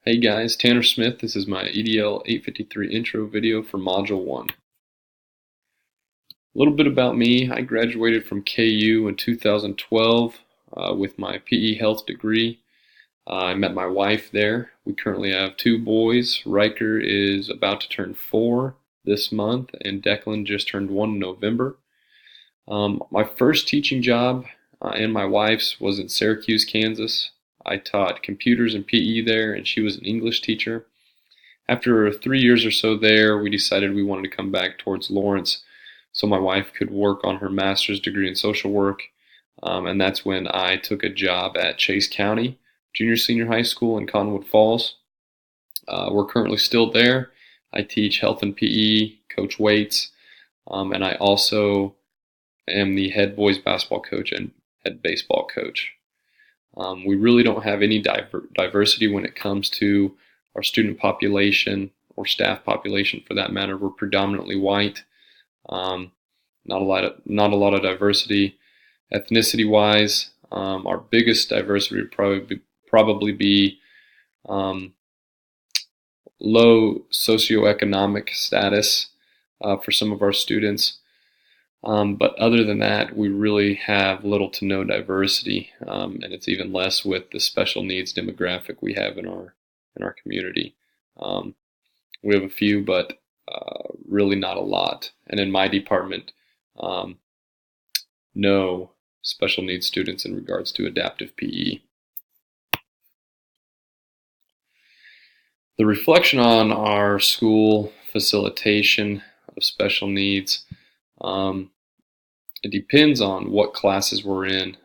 Hey guys, Tanner Smith. This is my EDL 853 intro video for Module 1. A little bit about me. I graduated from KU in 2012 with my PE health degree. I met my wife there. We currently have two boys. Riker is about to turn 4 this month, and Declan just turned 1 in November. My first teaching job and my wife's was in Syracuse, Kansas. I taught computers and PE there, and she was an English teacher. After 3 years or so there, we decided we wanted to come back towards Lawrence so my wife could work on her master's degree in social work. And that's when I took a job at Chase County Junior Senior High School in Cottonwood Falls. We're currently still there. I teach health and PE, coach weights, and I also am the head boys basketball coach and head baseball coach. We really don't have any diversity when it comes to our student population or staff population, for that matter. We're predominantly white. Not a lot of diversity ethnicity-wise. Our biggest diversity would probably be low socioeconomic status for some of our students. But other than that, we really have little to no diversity, and it's even less with the special needs demographic we have in our community. We have a few, but really not a lot. And in my department, no special needs students in regards to adaptive PE. The reflection on our school facilitation of special needs, it depends on what classes we're in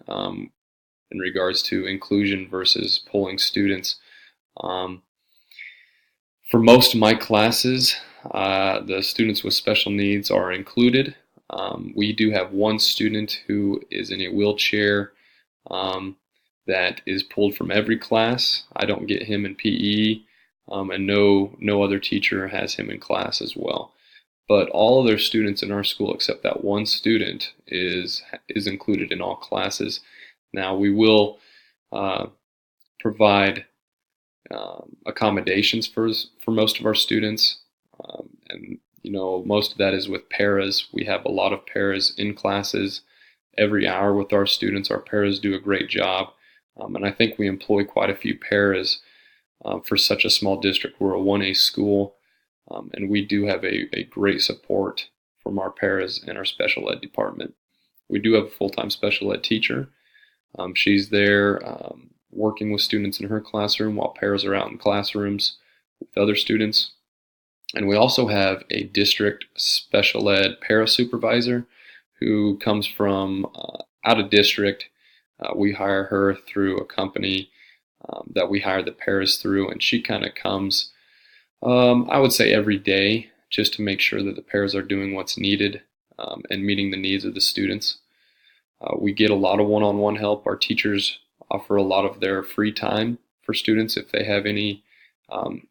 regards to inclusion versus pulling students. For most of my classes, the students with special needs are included. We do have one student who is in a wheelchair that is pulled from every class. I don't get him in PE, and no other teacher has him in class as well. But all of their students in our school, except that one student, is included in all classes. Now, we will provide accommodations for most of our students, and most of that is with paras. We have a lot of paras in classes every hour with our students. Our paras do a great job, and I think we employ quite a few paras for such a small district. We're a 1A school, and we do have a great support from our paras and our special ed department. We do have a full-time special ed teacher. She's there working with students in her classroom while paras are out in classrooms with other students. And we also have a district special ed para supervisor who comes from out of district. We hire her through a company that we hire the paras through, and she kind of comes, I would say, every day, just to make sure that the paras are doing what's needed and meeting the needs of the students. We get a lot of one-on-one help. Our teachers offer a lot of their free time for students if they have any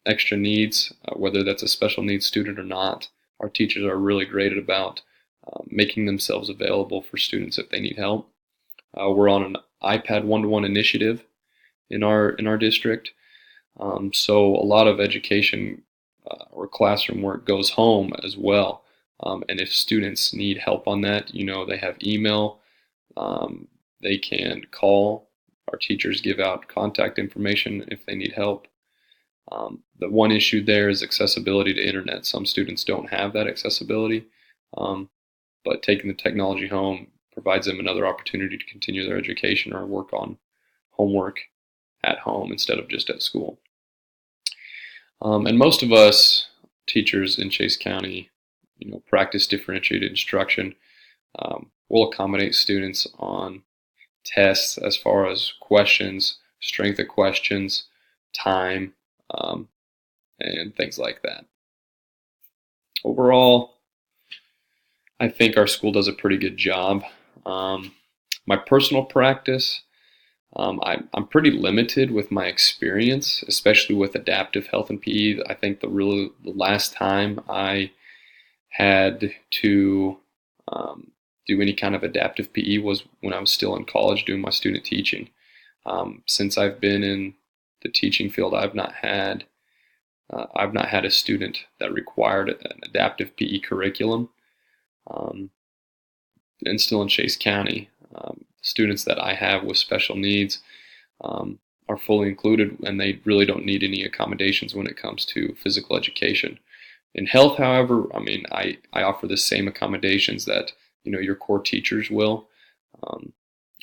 extra needs, whether that's a special needs student or not. Our teachers are really great about making themselves available for students if they need help. We're on an iPad one-to-one initiative in our district, so a lot of education or classroom work goes home as well. And if students need help on that, they have email. They can call. Our teachers give out contact information if they need help. The one issue there is accessibility to internet. Some students don't have that accessibility, but taking the technology home provides them another opportunity to continue their education or work on homework at home instead of just at school. And most of us teachers in Chase County, practice differentiated instruction. We'll accommodate students on tests as far as questions, strength of questions, time, and things like that. Overall, I think our school does a pretty good job. My personal practice, I'm pretty limited with my experience, especially with adaptive health and PE. I think the last time I had to do any kind of adaptive PE was when I was still in college doing my student teaching. Since I've been in the teaching field, I've not had a student that required an adaptive PE curriculum. And still in Chase County, students that I have with special needs are fully included, and they really don't need any accommodations when it comes to physical education. In health, however, I offer the same accommodations that your core teachers will.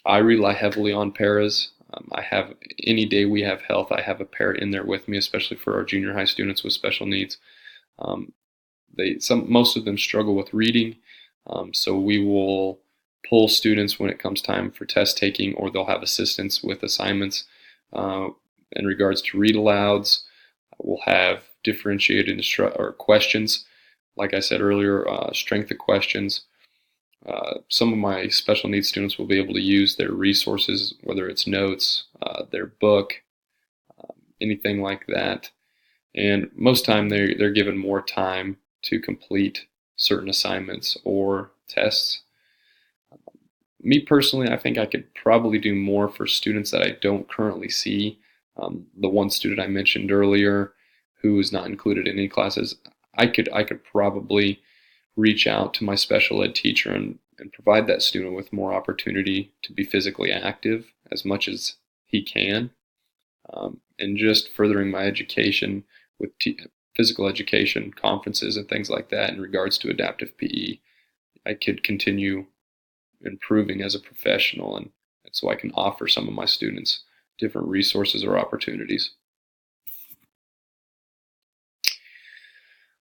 I rely heavily on paras. I have any day we have health, I have a para in there with me, especially for our junior high students with special needs. Most of them struggle with reading, so we will pull students when it comes time for test taking, or they'll have assistance with assignments. In regards to read alouds, we'll have differentiated questions. Like I said earlier, strength of questions. Some of my special needs students will be able to use their resources, whether it's notes, their book, anything like that. And most time they're given more time to complete certain assignments or tests. Me personally, I think I could probably do more for students that I don't currently see. The one student I mentioned earlier who is not included in any classes, I could probably reach out to my special ed teacher and provide that student with more opportunity to be physically active as much as he can, and just furthering my education with physical education conferences and things like that in regards to adaptive PE. I could continue improving as a professional, and so I can offer some of my students different resources or opportunities.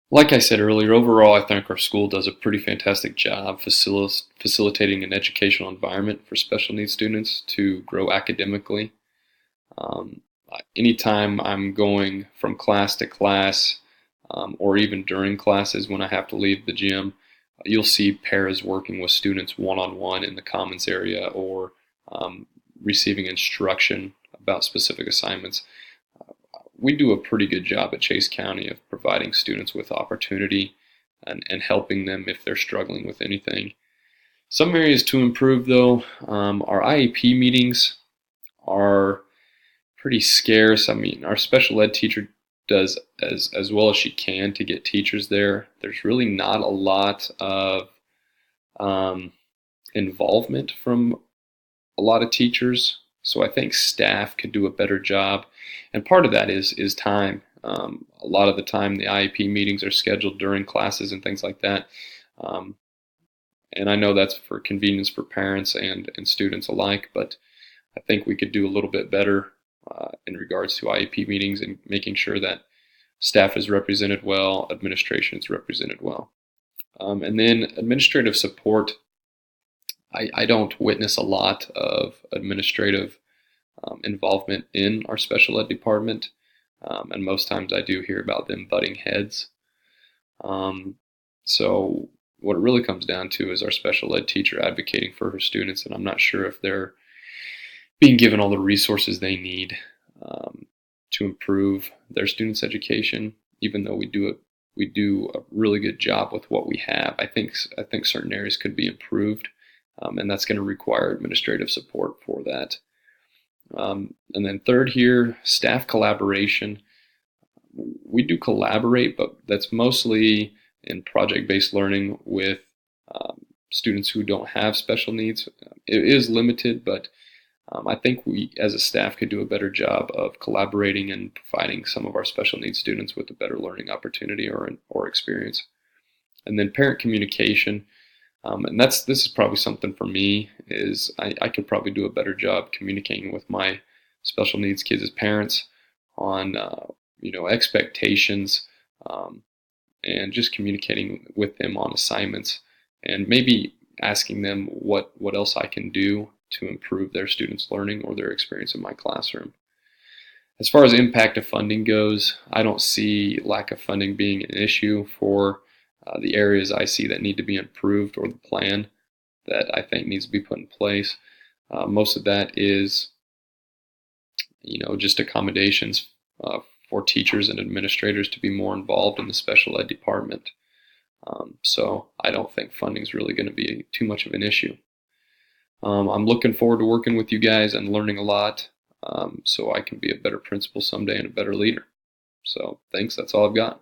Like I said earlier, overall I think our school does a pretty fantastic job facilitating an educational environment for special needs students to grow academically. Anytime I'm going from class to class, or even during classes when I have to leave the gym, you'll see paras working with students one-on-one in the commons area, or receiving instruction about specific assignments. We do a pretty good job at Chase County of providing students with opportunity and helping them if they're struggling with anything. Some areas to improve, though. Our IEP meetings are pretty scarce. Our special ed teacher does as well as she can to get teachers there. There's really not a lot of involvement from a lot of teachers, so I think staff could do a better job. And part of that is time. A lot of the time the IEP meetings are scheduled during classes and things like that. And I know that's for convenience for parents and students alike, but I think we could do a little bit better in regards to IEP meetings and making sure that staff is represented well, administration is represented well. And then administrative support. I don't witness a lot of administrative involvement in our special ed department, and most times I do hear about them butting heads. So what it really comes down to is our special ed teacher advocating for her students, and I'm not sure if they're being given all the resources they need to improve their students' education. Even though we do a really good job with what we have, I think certain areas could be improved, and that's going to require administrative support for that. And then third here, staff collaboration. We do collaborate, but that's mostly in project-based learning with students who don't have special needs. It is limited, but I think we as a staff could do a better job of collaborating and providing some of our special needs students with a better learning opportunity or experience. And then parent communication. And this is probably something for me, is I could probably do a better job communicating with my special needs kids as parents on expectations, and just communicating with them on assignments, and maybe asking them what else I can do to improve their students' learning or their experience in my classroom. As far as impact of funding goes, I don't see lack of funding being an issue for the areas I see that need to be improved, or the plan that I think needs to be put in place. Most of that is, just accommodations for teachers and administrators to be more involved in the special ed department. So I don't think funding is really going to be too much of an issue. I'm looking forward to working with you guys and learning a lot. so I can be a better principal someday and a better leader. So thanks. That's all I've got.